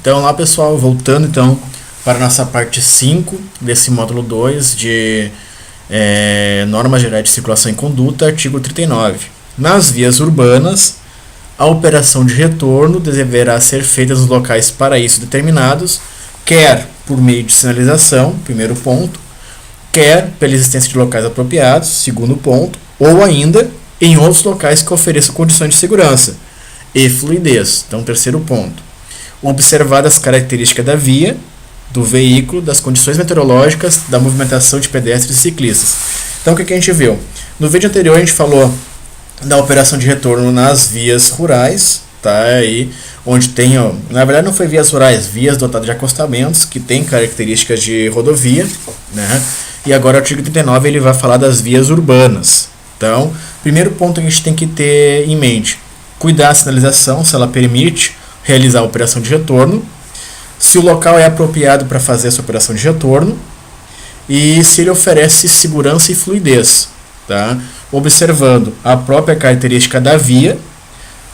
Então lá, pessoal, voltando então para a nossa parte 5 desse módulo 2 de normas gerais de circulação e conduta, artigo 39. Nas vias urbanas, a operação de retorno deverá ser feita nos locais para isso determinados, quer por meio de sinalização, primeiro ponto, quer pela existência de locais apropriados, segundo ponto, ou ainda em outros locais que ofereçam condições de segurança e fluidez, então terceiro ponto. Observadas as características da via, do veículo, das condições meteorológicas, da movimentação de pedestres e ciclistas. Então o que a gente viu? No vídeo anterior a gente falou da operação de retorno nas vias rurais, tá? Aí, onde tem, na verdade não foi vias rurais, vias dotadas de acostamentos, que tem características de rodovia, né? E agora o artigo 39 ele vai falar das vias urbanas. Então, primeiro ponto que a gente tem que ter em mente, cuidar da sinalização, se ela permite realizar a operação de retorno, se o local é apropriado para fazer essa operação de retorno e se ele oferece segurança e fluidez, tá? Observando a própria característica da via,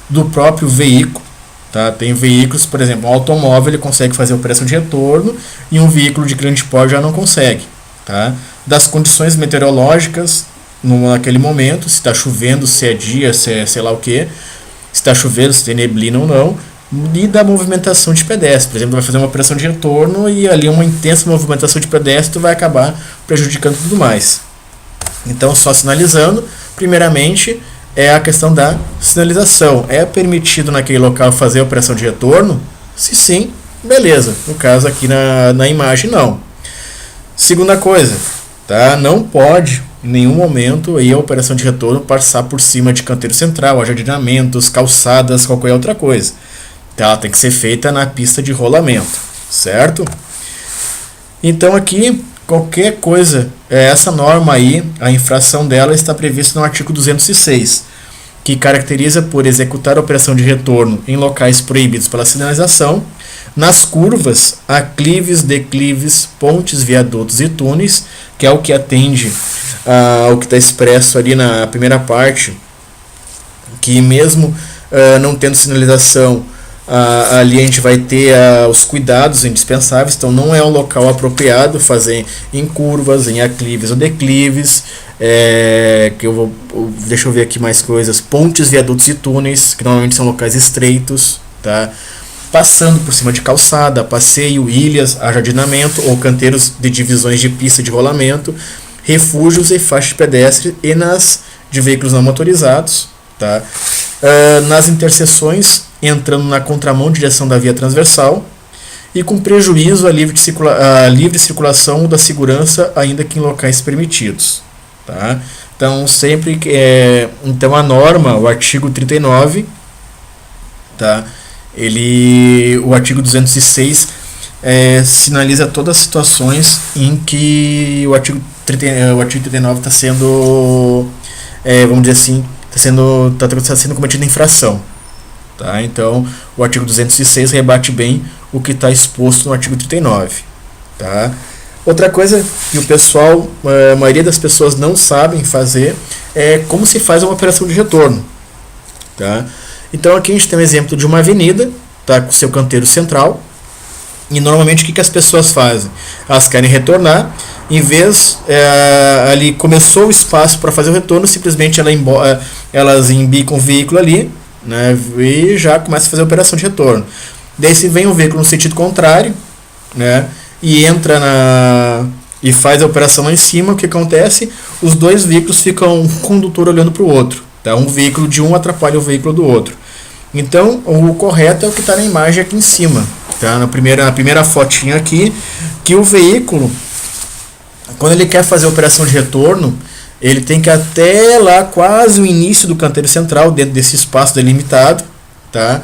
do próprio veículo, tá? Tem veículos, por exemplo, um automóvel ele consegue fazer a operação de retorno e um veículo de grande porte já não consegue, tá? Das condições meteorológicas naquele momento, se está chovendo, se é dia, se é sei lá o que, se está chovendo, se tem neblina ou não, e da movimentação de pedestre. Por exemplo, vai fazer uma operação de retorno e ali uma intensa movimentação de pedestre vai acabar prejudicando tudo mais. Então, só sinalizando, primeiramente, é a questão da sinalização. É permitido naquele local fazer a operação de retorno? Se sim, beleza. No caso aqui na imagem, não. Segunda coisa, tá? Não pode em nenhum momento aí a operação de retorno passar por cima de canteiro central, ajardinamentos, calçadas, qualquer outra coisa. Ela tem que ser feita na pista de rolamento, certo? Então aqui, qualquer coisa, essa norma aí, a infração dela está prevista no artigo 206, que caracteriza por executar a operação de retorno em locais proibidos pela sinalização, nas curvas, aclives, declives, pontes, viadutos e túneis, que é o que atende ao que está expresso ali na primeira parte, que mesmo não tendo sinalização, ali a gente vai ter os cuidados indispensáveis. Então não é um local apropriado fazer em curvas, em aclives ou declives, deixa eu ver aqui mais coisas, pontes, viadutos e túneis, que normalmente são locais estreitos, tá? Passando por cima de calçada, passeio, ilhas, ajardinamento ou canteiros de divisões de pista de rolamento, refúgios e faixas de pedestre e nas de veículos não motorizados, tá? Nas interseções, entrando na contramão de direção da via transversal e com prejuízo à livre circulação da segurança, ainda que em locais permitidos, tá? Então sempre então a norma, o artigo 39, tá? O artigo 206 sinaliza todas as situações em que o artigo 39 está sendo, vamos dizer assim, está sendo cometida infração, tá? Então o artigo 206 rebate bem o que está exposto no artigo 39, tá? Outra coisa que o pessoal, a maioria das pessoas não sabem fazer é como se faz uma operação de retorno, tá? Então aqui a gente tem um exemplo de uma avenida, tá, com seu canteiro central, e normalmente o que as pessoas fazem? Elas querem retornar, em vez ali começou o espaço para fazer o retorno, simplesmente elas embicam o veículo ali, né, e já começa a fazer a operação de retorno. Daí se vem um veículo no sentido contrário, né, e entra e faz a operação lá em cima, o que acontece? Os dois veículos ficam um condutor olhando para o outro, tá? Um veículo de um atrapalha o veículo do outro. Então o correto é o que está na imagem aqui em cima, tá? Na primeira fotinha aqui, que o veículo, quando ele quer fazer a operação de retorno, ele tem que ir até lá quase o início do canteiro central, dentro desse espaço delimitado, tá?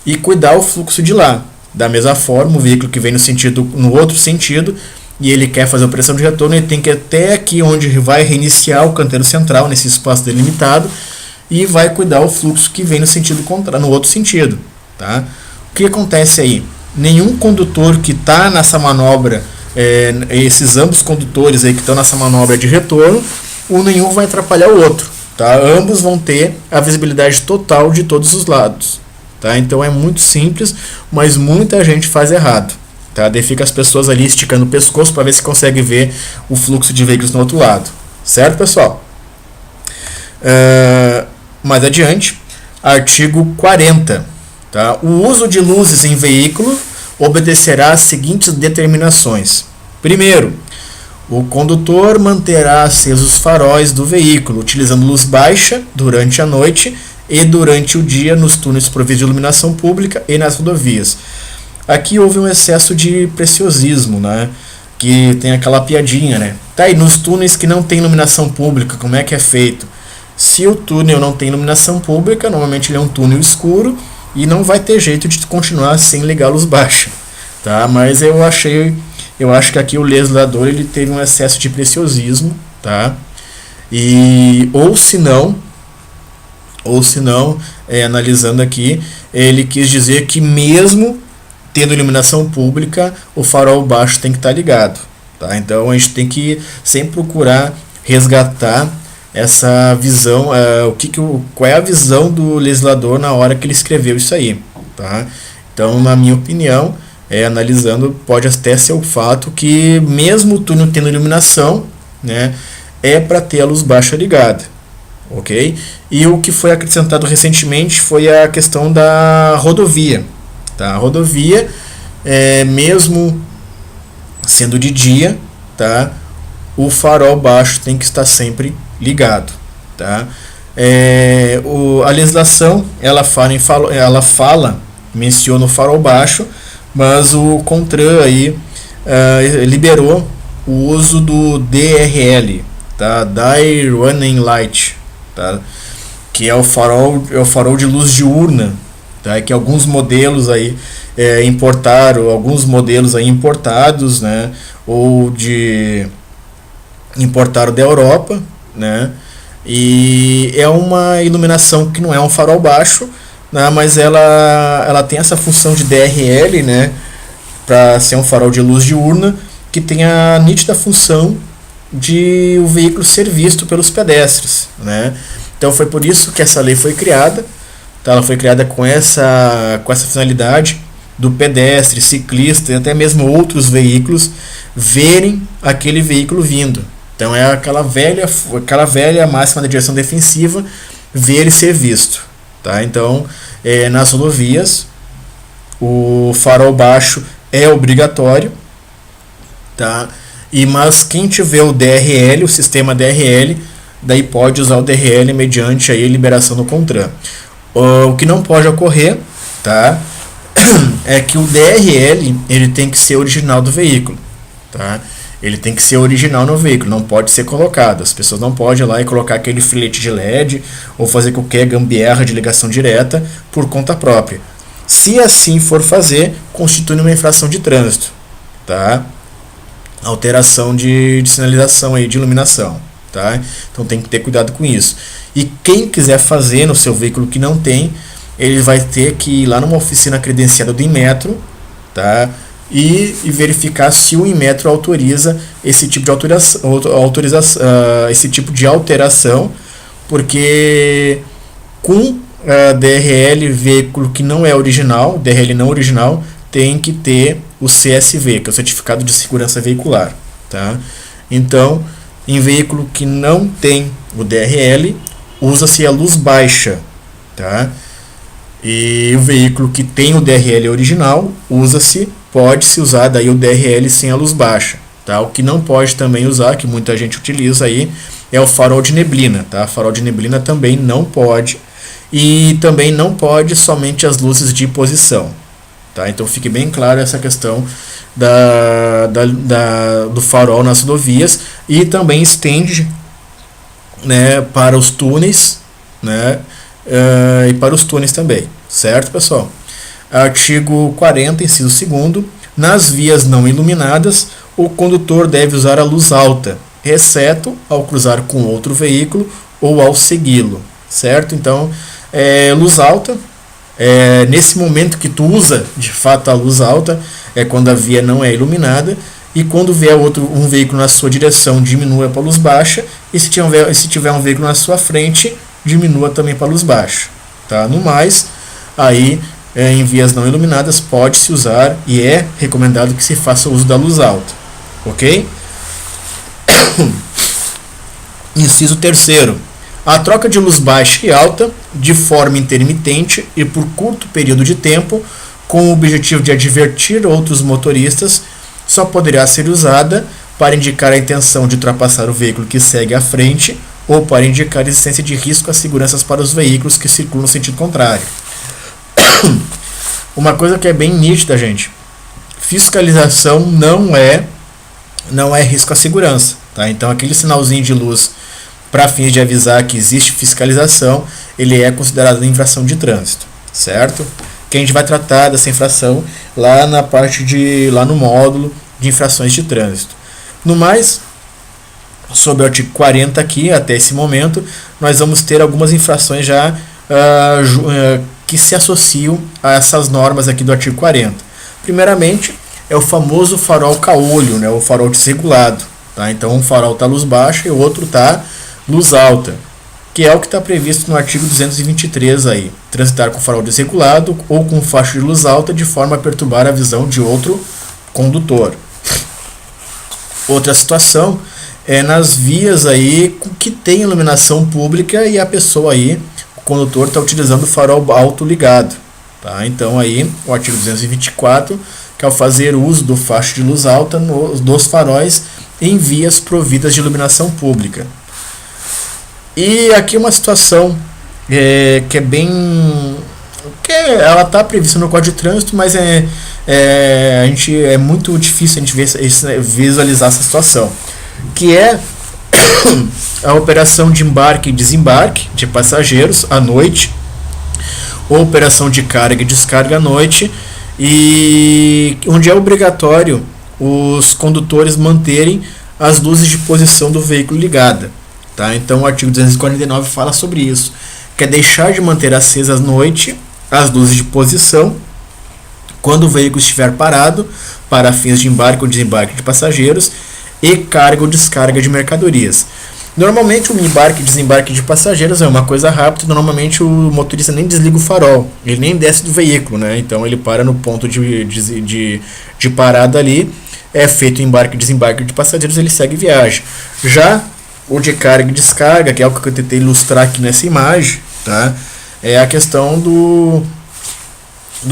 E cuidar o fluxo de lá. Da mesma forma, o veículo que vem no outro sentido, e ele quer fazer a operação de retorno, ele tem que ir até aqui onde vai reiniciar o canteiro central, nesse espaço delimitado, e vai cuidar o fluxo que vem no sentido contrário, no outro sentido, tá? O que acontece aí? Nenhum condutor que está nessa manobra, esses ambos condutores aí que estão nessa manobra de retorno, nenhum vai atrapalhar o outro, tá? Ambos vão ter a visibilidade total de todos os lados, tá? Então é muito simples, mas muita gente faz errado, tá? Daí fica as pessoas ali esticando o pescoço para ver se consegue ver o fluxo de veículos no outro lado, certo, pessoal? Mais adiante, artigo 40, tá? O uso de luzes em veículo obedecerá às seguintes determinações. Primeiro, o condutor manterá acesos os faróis do veículo, utilizando luz baixa durante a noite e durante o dia nos túneis providos de iluminação pública e nas rodovias. Aqui houve um excesso de preciosismo, né? Que tem aquela piadinha, né? Tá, e nos túneis que não tem iluminação pública, como é que é feito? Se o túnel não tem iluminação pública, normalmente ele é um túnel escuro e não vai ter jeito de continuar sem ligar a luz baixa, tá? Mas eu acho que aqui o legislador ele teve um excesso de preciosismo, tá? E ou se não, analisando aqui, ele quis dizer que mesmo tendo iluminação pública, o farol baixo tem que estar ligado, tá? Então a gente tem que sempre procurar resgatar essa visão, qual é a visão do legislador na hora que ele escreveu isso aí, tá? Então, na minha opinião, analisando, pode até ser o fato que mesmo o túnel tendo iluminação, né, é para ter a luz baixa ligada, ok? E o que foi acrescentado recentemente foi a questão da rodovia, tá? A rodovia, mesmo sendo de dia, tá, o farol baixo tem que estar sempre ligado, tá? A legislação menciona o farol baixo, mas o CONTRAN aí liberou o uso do DRL, tá? Day Running Light, tá? Que é o farol de luz diurna, tá? Que alguns modelos aí importados, né? Ou importaram da Europa, né? E é uma iluminação que não é um farol baixo, né? Mas ela tem essa função de DRL, né? Para ser um farol de luz diurna, que tem a nítida função de o veículo ser visto pelos pedestres, né? Então foi por isso que essa lei foi criada, tá? Ela foi criada com essa finalidade do pedestre, ciclista e até mesmo outros veículos verem aquele veículo vindo. Então é aquela velha máxima da direção defensiva, ver e ser visto, tá? Então, nas rodovias, o farol baixo é obrigatório, tá? Mas quem tiver o DRL, o sistema DRL, daí pode usar o DRL mediante aí a liberação do CONTRAN. O que não pode ocorrer, tá? É que o DRL ele tem que ser original do veículo, tá? Ele tem que ser original no veículo, não pode ser colocado. As pessoas não podem ir lá e colocar aquele filete de LED ou fazer qualquer gambiarra de ligação direta por conta própria. Se assim for fazer, constitui uma infração de trânsito, tá? Alteração de sinalização aí, de iluminação, tá? Então tem que ter cuidado com isso. E quem quiser fazer no seu veículo que não tem, ele vai ter que ir lá numa oficina credenciada do Inmetro, tá? E verificar se o Inmetro autoriza esse tipo de alteração, porque com DRL veículo que não é original, DRL não original, tem que ter o CSV, que é o Certificado de Segurança Veicular, tá? Então, em veículo que não tem o DRL, usa-se a luz baixa, tá? E o veículo que tem o DRL original, pode-se usar daí o DRL sem a luz baixa, tá? O que não pode também usar, que muita gente utiliza aí, é o farol de neblina, tá? Farol de neblina também não pode, e também não pode somente as luzes de posição, tá? Então fique bem claro essa questão do farol nas rodovias, e também estende, né, para os túneis, né? E para os túneis também, certo, pessoal? Artigo 40, inciso 2º, nas vias não iluminadas, o condutor deve usar a luz alta, exceto ao cruzar com outro veículo ou ao segui-lo, certo? Então, luz alta, nesse momento que tu usa, de fato, a luz alta, é quando a via não é iluminada, e quando vier um veículo na sua direção, diminua para a luz baixa, e se tiver um veículo na sua frente, diminua também para a luz baixa, tá? No mais, aí em vias não iluminadas, pode-se usar e é recomendado que se faça uso da luz alta, ok? Inciso 3º. A troca de luz baixa e alta, de forma intermitente e por curto período de tempo, com o objetivo de advertir outros motoristas, só poderá ser usada para indicar a intenção de ultrapassar o veículo que segue à frente ou para indicar a existência de risco às seguranças para os veículos que circulam no sentido contrário. Uma coisa que é bem nítida, gente: fiscalização não é risco à segurança, tá? Então aquele sinalzinho de luz para fins de avisar que existe fiscalização, ele é considerado infração de trânsito, certo? Que a gente vai tratar dessa infração lá na parte lá no módulo de infrações de trânsito. No mais, sobre o artigo 40 aqui, até esse momento, nós vamos ter algumas infrações já que se associam a essas normas aqui do artigo 40. Primeiramente, é o famoso farol caolho, né, o farol desregulado. Tá? Então, um farol está luz baixa e o outro está luz alta, que é o que está previsto no artigo 223 aí. Transitar com farol desregulado ou com faixa de luz alta de forma a perturbar a visão de outro condutor. Outra situação é nas vias aí que tem iluminação pública e a pessoa aí, o condutor, está utilizando o farol alto ligado. Tá? Então aí o artigo 224, que é o fazer uso do faixa de luz alta dos faróis em vias providas de iluminação pública. E aqui uma situação que é bem... ela está prevista no Código de Trânsito, mas é muito difícil a gente visualizar essa situação, que é a operação de embarque e desembarque de passageiros à noite, ou operação de carga e descarga à noite, e onde é obrigatório os condutores manterem as luzes de posição do veículo ligada. Tá? Então o artigo 249 fala sobre isso, que é deixar de manter acesas à noite as luzes de posição quando o veículo estiver parado para fins de embarque ou desembarque de passageiros e carga ou descarga de mercadorias. Normalmente o embarque e desembarque de passageiros é uma coisa rápida, normalmente o motorista nem desliga o farol, ele nem desce do veículo, né? Então ele para no ponto de parada ali, é feito o embarque e desembarque de passageiros, ele segue viagem. Já o de carga e descarga, que é o que eu tentei ilustrar aqui nessa imagem, tá? É a questão do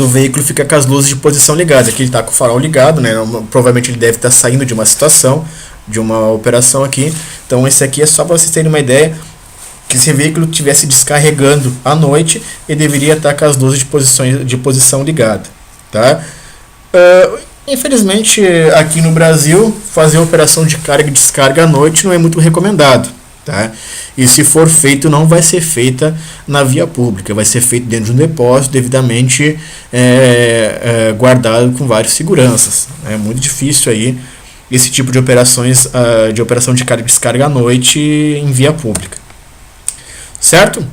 veículo ficar com as luzes de posição ligadas. Aqui ele está com o farol ligado, né? Provavelmente ele deve estar saindo de uma situação, de uma operação aqui. Então esse aqui é só para vocês terem uma ideia, que se o veículo estivesse descarregando à noite, ele deveria estar com as luzes de posição ligada, tá? Infelizmente, aqui no Brasil, fazer a operação de carga e descarga à noite não é muito recomendado. Tá? E se for feito, não vai ser feita na via pública, vai ser feito dentro de um depósito devidamente guardado com várias seguranças. É muito difícil aí esse tipo de operações, de operação de carga e descarga à noite em via pública. Certo?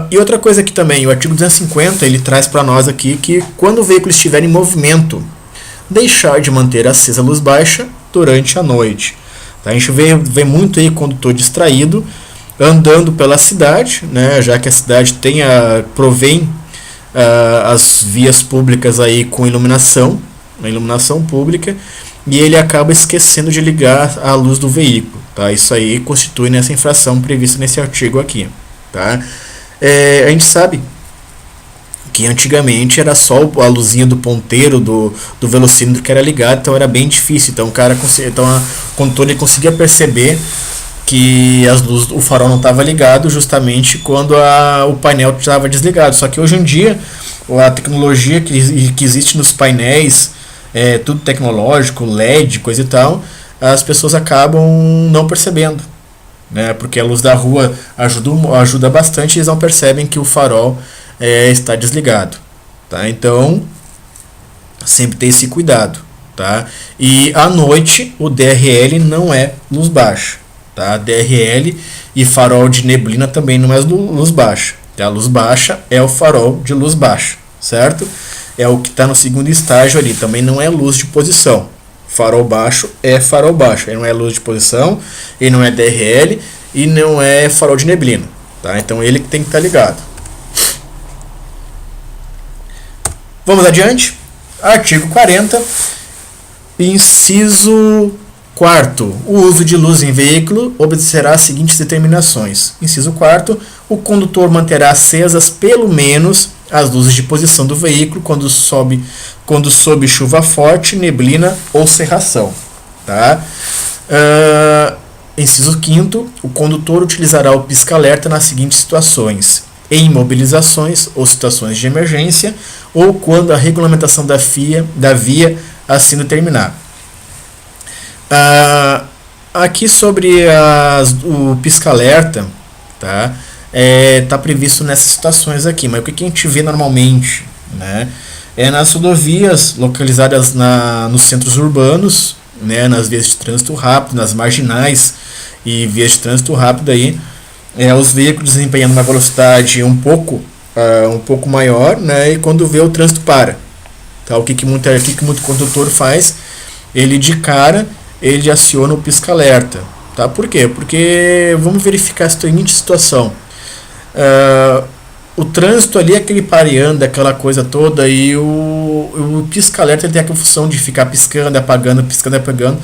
E outra coisa aqui também, o artigo 250, ele traz para nós aqui que quando o veículo estiver em movimento, deixar de manter acesa a luz baixa durante a noite. Tá? A gente vê muito aí condutor distraído, andando pela cidade, né, já que a cidade provém as vias públicas aí com iluminação, a iluminação pública, e ele acaba esquecendo de ligar a luz do veículo. Tá? Isso aí constitui nessa infração prevista nesse artigo aqui. Tá? A gente sabe que antigamente era só a luzinha do ponteiro do velocímetro que era ligado, então era bem difícil. Então o condutor ele conseguia perceber que o farol não estava ligado justamente quando o painel estava desligado. Só que hoje em dia a tecnologia que existe nos painéis, tudo tecnológico, LED, coisa e tal, as pessoas acabam não percebendo, né? Porque a luz da rua ajuda bastante e eles não percebem que o farol está desligado, tá? Então sempre tem esse cuidado, tá? E à noite o DRL não é luz baixa, tá? DRL e farol de neblina também não é luz baixa. A luz baixa é o farol de luz baixa, certo? É o que está no segundo estágio ali, também não é luz de posição. Farol baixo é farol baixo, ele não é luz de posição, ele não é DRL e não é farol de neblina, tá? Então ele que tem que estar ligado. Vamos adiante. Artigo 40, inciso 4º. O uso de luz em veículo obedecerá às seguintes determinações. Inciso 4º. O condutor manterá acesas pelo menos as luzes de posição do veículo quando sob chuva forte, neblina ou cerração. Tá? Inciso 5º. O condutor utilizará o pisca-alerta nas seguintes situações: em imobilizações ou situações de emergência, ou quando a regulamentação da via assim determinar. Aqui sobre o pisca-alerta, tá? Tá previsto nessas situações aqui, mas o que a gente vê normalmente, né? Nas rodovias localizadas nos centros urbanos, né? Nas vias de trânsito rápido, nas marginais e vias de trânsito rápido aí, os veículos desempenhando uma velocidade um pouco maior, né? E quando vê o trânsito para, tá? O que muito condutor faz? Ele de cara ele aciona o pisca-alerta, tá? Por quê? Porque vamos verificar a seguinte situação: o trânsito ali, aquele pareando, aquela coisa toda, e o pisca-alerta tem a função de ficar piscando, apagando, piscando, apagando,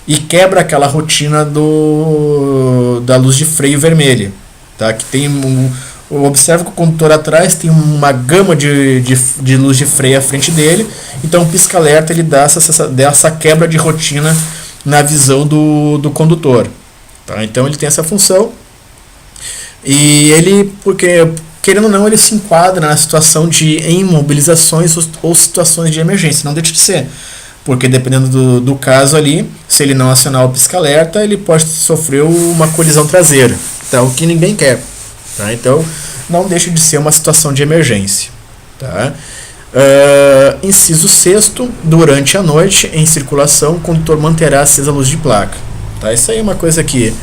e quebra aquela rotina da luz de freio vermelha, tá? Que tem observa que o condutor atrás tem uma gama de luz de freio à frente dele, então o pisca-alerta ele dá essa quebra de rotina na visão do condutor, tá? Então ele tem essa função, e ele, porque querendo ou não, ele se enquadra na situação de imobilizações ou situações de emergência, não deixa de ser, porque dependendo do caso ali, se ele não acionar o pisca-alerta, ele pode sofrer uma colisão traseira, tá? O que ninguém quer, tá? Então não deixa de ser uma situação de emergência, tá? Inciso 6º, durante a noite em circulação, o condutor manterá acesa a luz de placa, tá? Isso aí é uma coisa que,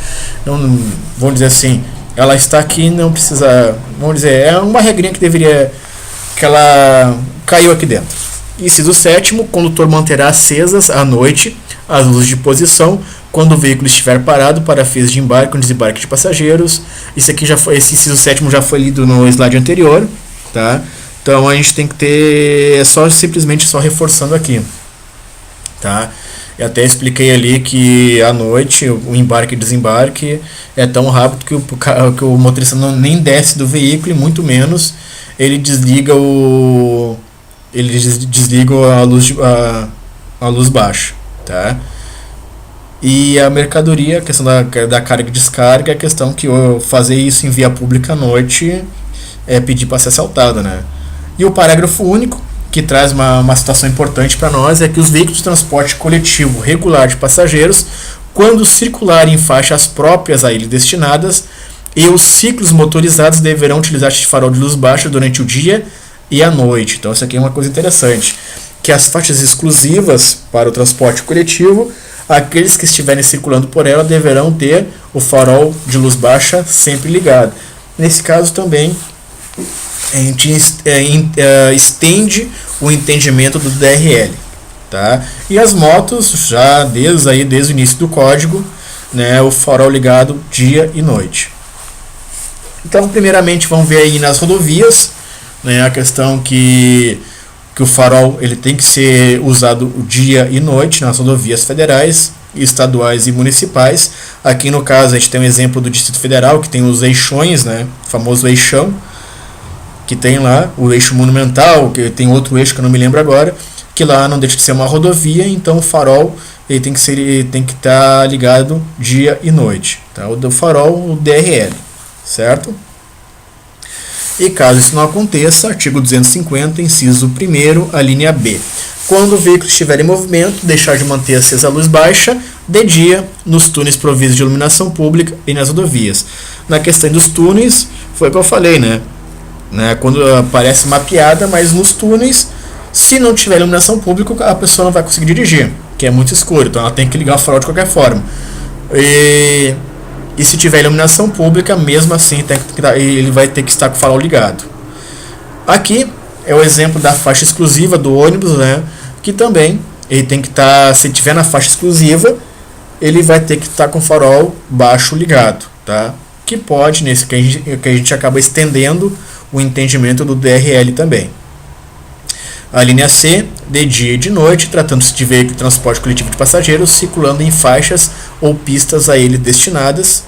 vamos dizer assim, ela está aqui, não precisa, vamos dizer, é uma regrinha que ela caiu aqui dentro. Inciso 7º, o condutor manterá acesas à noite as luzes de posição quando o veículo estiver parado para fins de embarque ou desembarque de passageiros. Esse inciso 7º já foi lido no slide anterior, tá? Então a gente tem que ter, simplesmente reforçando aqui, tá? Eu até expliquei ali que à noite o embarque e desembarque é tão rápido que o motorista nem desce do veículo, e muito menos ele desliga a luz baixa, tá? E a mercadoria, a questão da carga e descarga, a questão que fazer isso em via pública à noite é pedir para ser assaltado, né? E o parágrafo único, que traz uma situação importante para nós, é que os veículos de transporte coletivo regular de passageiros, quando circularem em faixas próprias a eles destinadas, e os ciclos motorizados deverão utilizar este farol de luz baixa durante o dia e a noite. Então isso aqui é uma coisa interessante, que as faixas exclusivas para o transporte coletivo, aqueles que estiverem circulando por ela deverão ter o farol de luz baixa sempre ligado. Nesse caso também a gente estende o entendimento do DRL, tá? E as motos, já desde o início do código, né, o farol ligado dia e noite. Então, primeiramente, vamos ver aí nas rodovias, né, a questão que o farol ele tem que ser usado dia e noite nas rodovias federais, estaduais e municipais. Aqui no caso a gente tem um exemplo do Distrito Federal, que tem os eixões, né, o famoso eixão, que tem lá o eixo monumental, que tem outro eixo que eu não me lembro agora, que lá não deixa de ser uma rodovia, então o farol ele tem que estar ligado dia e noite, tá? O do farol, o DRL, certo? E caso isso não aconteça, artigo 250, inciso 1º, a linha B. Quando o veículo estiver em movimento, deixar de manter acesa a luz baixa de dia nos túneis providos de iluminação pública e nas rodovias. Na questão dos túneis, foi o que eu falei, né? Quando aparece mapeada, mas nos túneis, se não tiver iluminação pública, a pessoa não vai conseguir dirigir, que é muito escuro, então ela tem que ligar o farol de qualquer forma. E se tiver iluminação pública, mesmo assim ele vai ter que estar com o farol ligado. Aqui é o exemplo da faixa exclusiva do ônibus, né, que também ele tem que estar, se tiver na faixa exclusiva, ele vai ter que estar com o farol baixo ligado, tá? Que pode, nesse que a gente acaba estendendo o entendimento do DRL também. A linha C, de dia e de noite, tratando-se de veículo de transporte coletivo de passageiros circulando em faixas ou pistas a ele destinadas.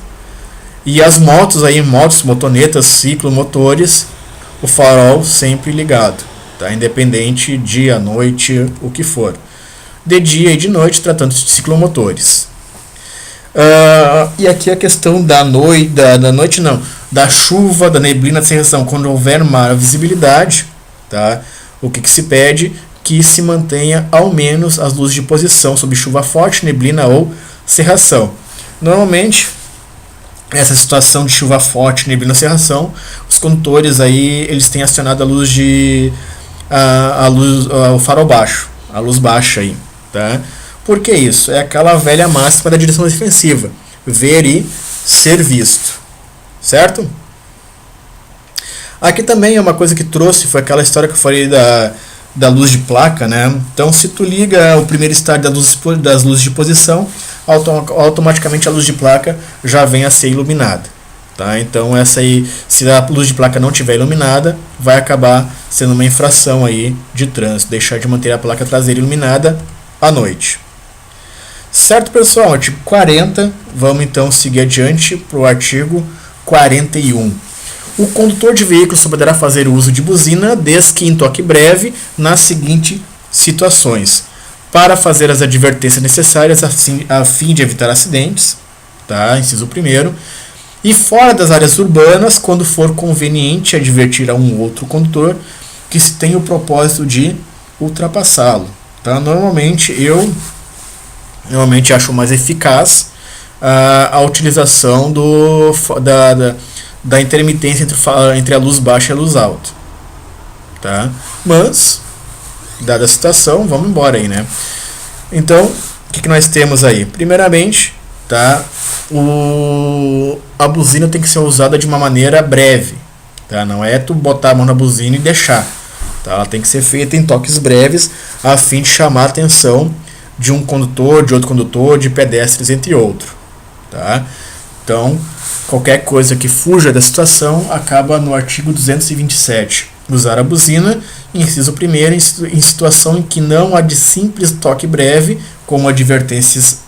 E as motos, motos, motonetas, ciclomotores, o farol sempre ligado, tá? Independente dia, noite, o que for. De dia e de noite, tratando-se de ciclomotores. E aqui a questão da da chuva, da neblina, da cerração, quando houver má visibilidade, tá? O que se pede? Que se mantenha ao menos as luzes de posição sob chuva forte, neblina ou cerração. Normalmente, essa situação de chuva forte, neblina ou cerração, os condutores eles têm acionado a luz o farol baixo, a luz baixa aí, tá? Por que isso? É aquela velha máxima da direção defensiva: ver e ser visto, certo? Aqui também é uma coisa que trouxe, foi aquela história que eu falei da luz de placa, né? Então, se tu liga o primeiro estágio das luzes de posição, automaticamente a luz de placa já vem a ser iluminada, tá? Então, se a luz de placa não estiver iluminada, vai acabar sendo uma infração aí de trânsito, deixar de manter a placa traseira iluminada à noite. Certo, pessoal? Artigo 40, vamos então seguir adiante para o artigo 41. O condutor de veículo só poderá fazer uso de buzina desde que em toque breve nas seguintes situações: para fazer as advertências necessárias a fim de evitar acidentes, tá? Inciso 1º, e fora das áreas urbanas, quando for conveniente advertir a um outro condutor que se tem o propósito de ultrapassá-lo, tá? Normalmente acho mais eficaz a utilização da intermitência entre a luz baixa e a luz alta, tá? Mas, dada a situação, vamos embora aí, né? Então, o que nós temos aí? Primeiramente, tá? A buzina tem que ser usada de uma maneira breve, tá? Não é tu botar a mão na buzina e deixar, tá? Ela tem que ser feita em toques breves a fim de chamar a atenção de um condutor, de outro condutor, de pedestres, entre outros, tá? Então, qualquer coisa que fuja da situação acaba no artigo 227. Usar a buzina, inciso 1º, em situação em que não há de simples toque breve, como advertência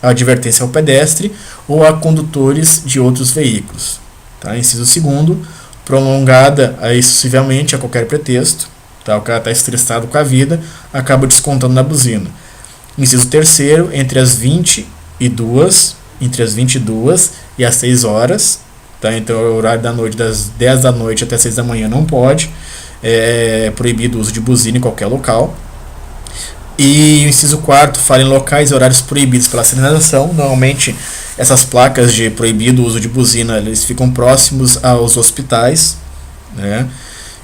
ao pedestre ou a condutores de outros veículos. Tá? Inciso 2º, prolongada excessivamente a qualquer pretexto. Tá? O cara está estressado com a vida, acaba descontando na buzina. Inciso 3º, entre as 22 e as 6 horas. Tá? Então, o horário da noite, das 10 da noite até 6 da manhã, não pode. É proibido o uso de buzina em qualquer local. E o inciso 4º, fala em locais e horários proibidos pela sinalização. Normalmente, essas placas de proibido o uso de buzina, eles ficam próximos aos hospitais, né?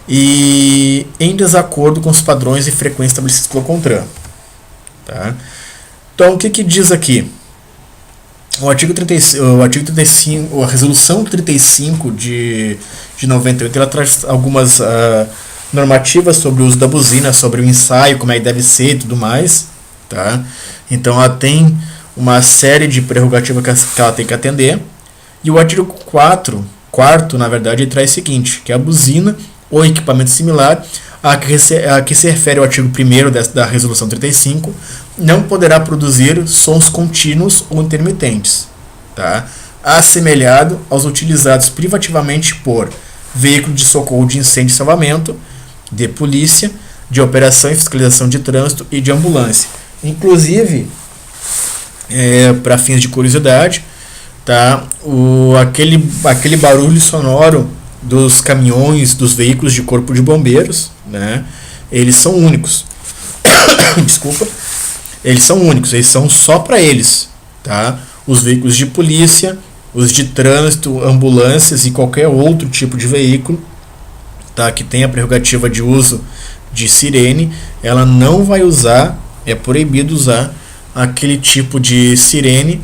E em desacordo com os padrões e frequências estabelecidos pelo CONTRAN. Tá? Então, o que diz aqui? O artigo 35, a resolução 35 de 98, ela traz algumas normativas sobre o uso da buzina, sobre o ensaio, como é que deve ser e tudo mais, tá? Então ela tem uma série de prerrogativas que ela tem que atender. E o artigo 4º, na verdade, ele traz o seguinte, que a buzina ou equipamento similar a que se refere ao artigo 1º da resolução 35, não poderá produzir sons contínuos ou intermitentes, tá? Assemelhado aos utilizados privativamente por veículo de socorro de incêndio e salvamento, de polícia, de operação e fiscalização de trânsito e de ambulância. Inclusive, para fins de curiosidade, tá? Aquele barulho sonoro dos caminhões, dos veículos de corpo de bombeiros, né? Eles são únicos. Desculpa. Eles são únicos, eles são só para eles, tá? Os veículos de polícia, os de trânsito, ambulâncias e qualquer outro tipo de veículo, tá? Que tem a prerrogativa de uso de sirene, ela não vai usar, é proibido usar aquele tipo de sirene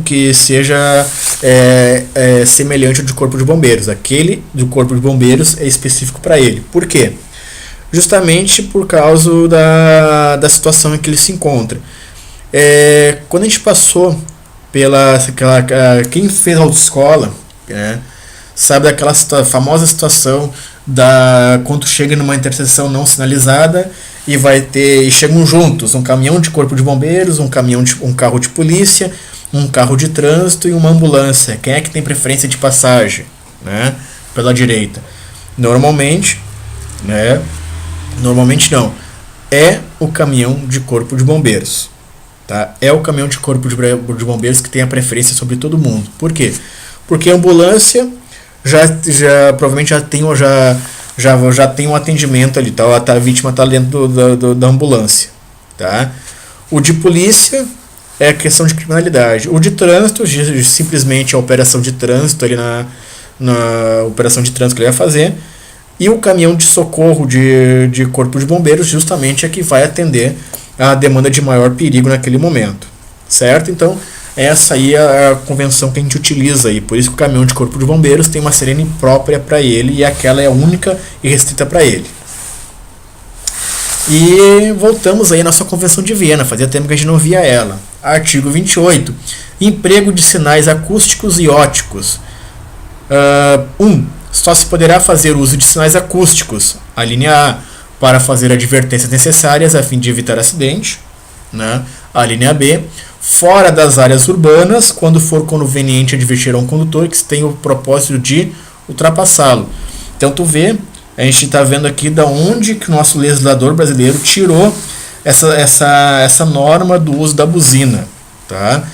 que seja semelhante ao de corpo de bombeiros. Aquele do corpo de bombeiros é específico para ele. Por quê? Justamente por causa da situação em que ele se encontra. Quando a gente passou quem fez autoescola, né, sabe daquela famosa situação quando chega numa interseção não sinalizada e chegam juntos um caminhão de corpo de bombeiros, um carro de polícia, um carro de trânsito e uma ambulância. Quem é que tem preferência de passagem, né? Pela direita. Normalmente não. É o caminhão de corpo de bombeiros. Tá? É o caminhão de corpo de bombeiros que tem a preferência sobre todo mundo. Por quê? Porque a ambulância provavelmente já tem um atendimento ali, tá? A vítima está dentro da ambulância. Tá? O de polícia é questão de criminalidade. O de trânsito, simplesmente a operação de trânsito ali na operação de trânsito que ele vai fazer. E o caminhão de socorro de corpo de bombeiros justamente é que vai atender a demanda de maior perigo naquele momento, certo? Então, essa aí é a convenção que a gente utiliza aí. Por isso que o caminhão de corpo de bombeiros tem uma sirene própria para ele e aquela é a única e restrita para ele. E voltamos aí à nossa Convenção de Viena, fazia tempo que a gente não via ela. Artigo 28. Emprego de sinais acústicos e óticos. 1. Só se poderá fazer uso de sinais acústicos, a linha A, para fazer advertências necessárias a fim de evitar acidente, né? A linha B, fora das áreas urbanas, quando for conveniente advertir a um condutor que tem o propósito de ultrapassá-lo. Então tu vê, a gente está vendo aqui da onde que o nosso legislador brasileiro tirou essa norma do uso da buzina, tá?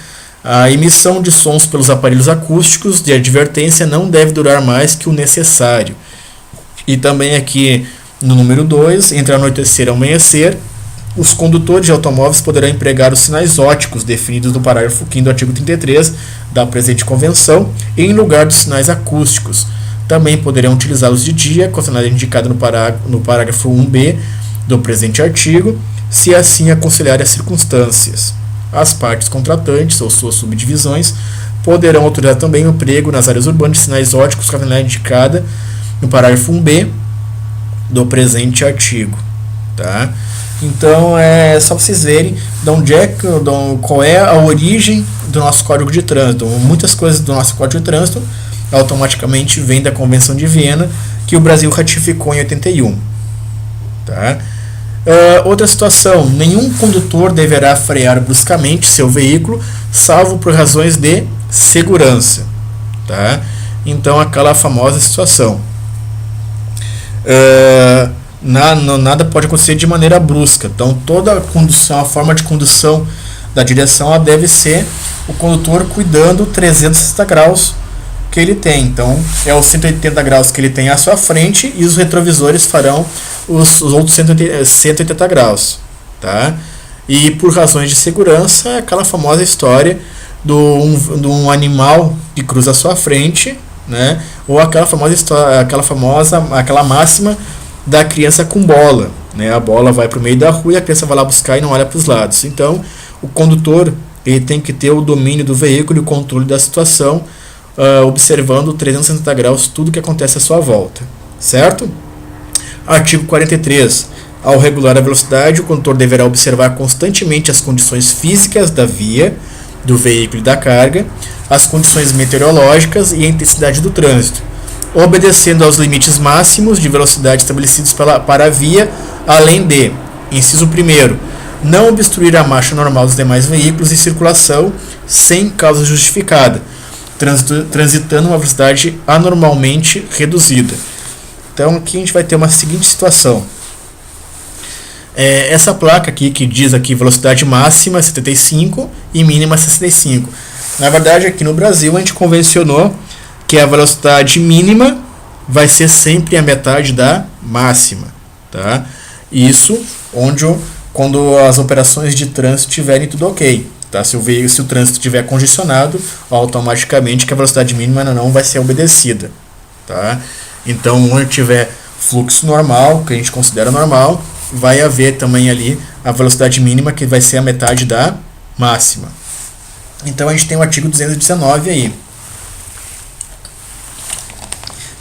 A emissão de sons pelos aparelhos acústicos de advertência não deve durar mais que o necessário. E também aqui no número 2, entre anoitecer e amanhecer, os condutores de automóveis poderão empregar os sinais óticos definidos no parágrafo 5º do artigo 33 da presente convenção em lugar dos sinais acústicos. Também poderão utilizá-los de dia, com a finalidade indicada no parágrafo 1b do presente artigo, se assim aconselharem as circunstâncias. As partes contratantes ou suas subdivisões poderão autorizar também o emprego nas áreas urbanas de sinais óticos com a finalidade indicada no parágrafo 1b do presente artigo. Tá? Então é só para vocês verem qual é a origem do nosso Código de Trânsito. Muitas coisas do nosso Código de Trânsito automaticamente vêm da Convenção de Viena, que o Brasil ratificou em 81. Tá? Outra situação, nenhum condutor deverá frear bruscamente seu veículo, salvo por razões de segurança. Tá? Então, aquela famosa situação. Nada pode acontecer de maneira brusca. Então, toda a condução, a forma de condução da direção, ela deve ser o condutor cuidando 360 graus que ele tem. Então, é os 180 graus que ele tem à sua frente e os retrovisores farão os outros 180 graus. Tá? E por razões de segurança, é aquela famosa história de um animal que cruza a sua frente, né? Ou aquela máxima da criança com bola, né? A bola vai para o meio da rua e a criança vai lá buscar e não olha para os lados. Então, o condutor ele tem que ter o domínio do veículo e o controle da situação, observando 360 graus tudo que acontece à sua volta, certo? Artigo 43. Ao regular a velocidade, o condutor deverá observar constantemente as condições físicas da via, do veículo e da carga, as condições meteorológicas e a intensidade do trânsito, obedecendo aos limites máximos de velocidade estabelecidos para a via, além de, inciso 1º, não obstruir a marcha normal dos demais veículos em circulação sem causa justificada, transitando uma velocidade anormalmente reduzida. Então aqui a gente vai ter uma seguinte situação. Essa placa aqui que diz aqui velocidade máxima 75 e mínima 65. Na verdade aqui no Brasil a gente convencionou que a velocidade mínima vai ser sempre a metade da máxima, tá? Isso quando as operações de trânsito estiverem tudo ok, tá? Se o trânsito estiver congestionado, automaticamente que a velocidade mínima não vai ser obedecida, tá? Então, onde tiver fluxo normal, que a gente considera normal, vai haver também ali a velocidade mínima que vai ser a metade da máxima. Então a gente tem o artigo 219 aí,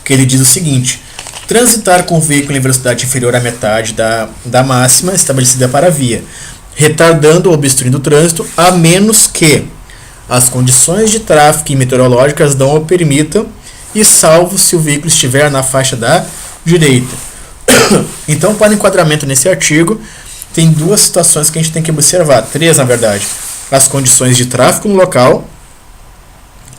que ele diz o seguinte: transitar com o veículo em velocidade inferior à metade da máxima estabelecida para a via, retardando ou obstruindo o trânsito, a menos que as condições de tráfego e meteorológicas não o permitam, e salvo se o veículo estiver na faixa da direita. Então, para enquadramento nesse artigo, tem duas situações que a gente tem que observar, três na verdade: as condições de tráfego no local,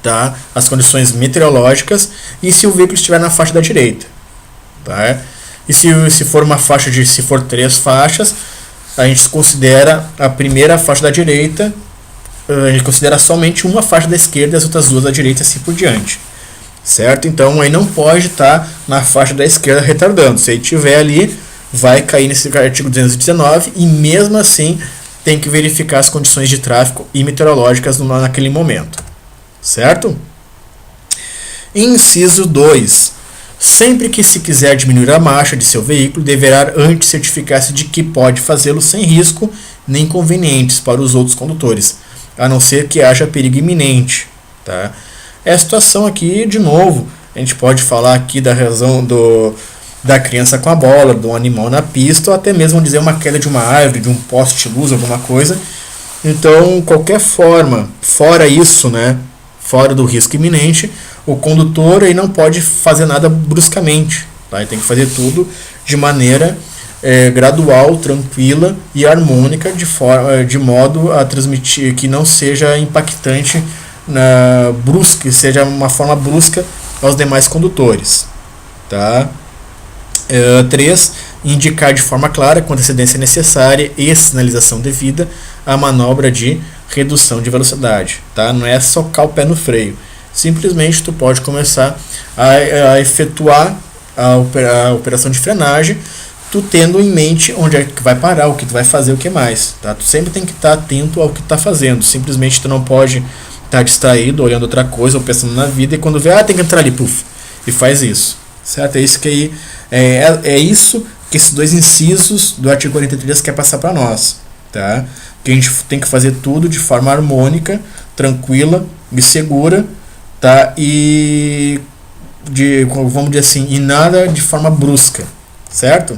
tá? As condições meteorológicas e se o veículo estiver na faixa da direita, tá? E se for uma faixa se for três faixas, a gente considera a primeira faixa da direita, a gente considera somente uma faixa da esquerda e as outras duas da direita, assim por diante, certo? Então aí não pode estar na faixa da esquerda retardando. Se ele estiver ali, vai cair nesse artigo 219 e mesmo assim tem que verificar as condições de tráfego e meteorológicas naquele momento, certo? Inciso 2. Sempre que se quiser diminuir a marcha de seu veículo, deverá antes certificar-se de que pode fazê-lo sem risco nem inconvenientes para os outros condutores, a não ser que haja perigo iminente, tá? É a situação aqui, de novo, a gente pode falar aqui da razão da criança com a bola, do animal na pista, ou até mesmo dizer uma queda de uma árvore, de um poste de luz, alguma coisa. Então, qualquer forma, fora isso, né, fora do risco iminente, o condutor aí não pode fazer nada bruscamente, tá? Ele tem que fazer tudo de maneira gradual, tranquila e harmônica, de modo a transmitir que não seja impactante, brusca, seja uma forma brusca aos demais condutores, tá? 3. Indicar de forma clara, com antecedência necessária e sinalização devida, a manobra de redução de velocidade, tá? Não é socar o pé no freio. Simplesmente tu pode começar a efetuar a operação de frenagem, tu tendo em mente onde é que vai parar, o que tu vai fazer, o que mais, tá? Tu sempre tem que estar atento ao que tu tá fazendo. Simplesmente tu não pode estar distraído, olhando outra coisa ou pensando na vida, e quando vê, tem que entrar ali, puf, e faz isso, certo? É isso que isso que esses dois incisos do artigo 43 quer passar para nós, tá? Que a gente tem que fazer tudo de forma harmônica, tranquila e segura, tá? E vamos dizer assim, e nada de forma brusca, certo?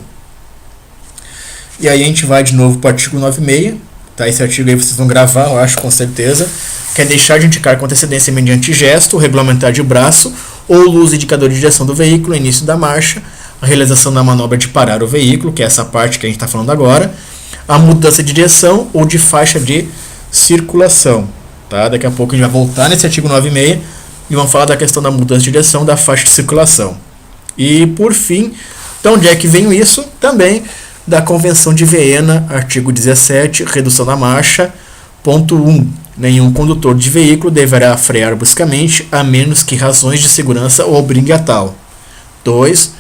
E aí a gente vai de novo para o artigo 96, tá? Esse artigo aí vocês vão gravar, eu acho, com certeza. Que é deixar de indicar com antecedência mediante gesto, regulamentar de braço ou luz indicador de direção do veículo, início da marcha, a realização da manobra de parar o veículo, que é essa parte que a gente está falando agora, a mudança de direção ou de faixa de circulação, tá? Daqui a pouco a gente vai voltar nesse artigo 96 e vamos falar da questão da mudança de direção, da faixa de circulação. E por fim, então onde é que vem isso? Também da Convenção de Viena, artigo 17, redução da marcha, ponto 1. Nenhum condutor de veículo deverá frear bruscamente, a menos que razões de segurança o obriguem a tal. 2.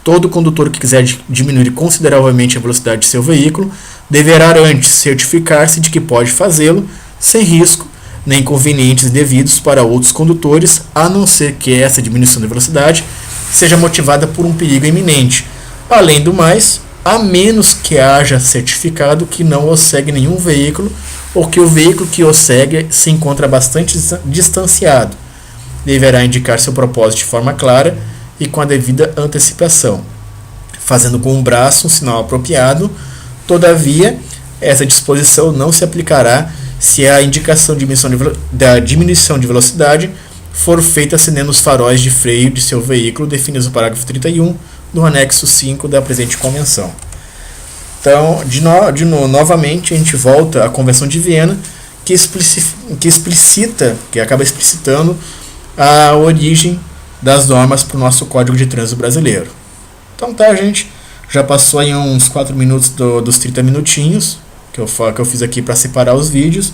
Todo condutor que quiser diminuir consideravelmente a velocidade de seu veículo deverá antes certificar-se de que pode fazê-lo sem risco nem inconvenientes devidos para outros condutores, a não ser que essa diminuição de velocidade seja motivada por um perigo iminente. Além do mais, a menos que haja certificado que não o segue nenhum veículo ou que o veículo que o segue se encontra bastante distanciado. Deverá indicar seu propósito de forma clara e com a devida antecipação, fazendo com o braço um sinal apropriado. Todavia, essa disposição não se aplicará se a indicação da diminuição de velocidade for feita acendendo os faróis de freio de seu veículo, definidos no parágrafo 31 do anexo 5 da presente convenção. Então, novamente, a gente volta à Convenção de Viena, que acaba explicitando a origem das normas para o nosso Código de Trânsito brasileiro. Então tá, gente, já passou aí uns 4 minutos dos 30 minutinhos que eu fiz aqui para separar os vídeos,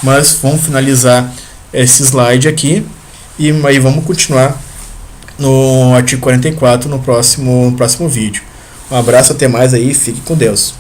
mas vamos finalizar esse slide aqui e aí vamos continuar no artigo 44 no próximo vídeo. Um abraço, até mais aí, fique com Deus.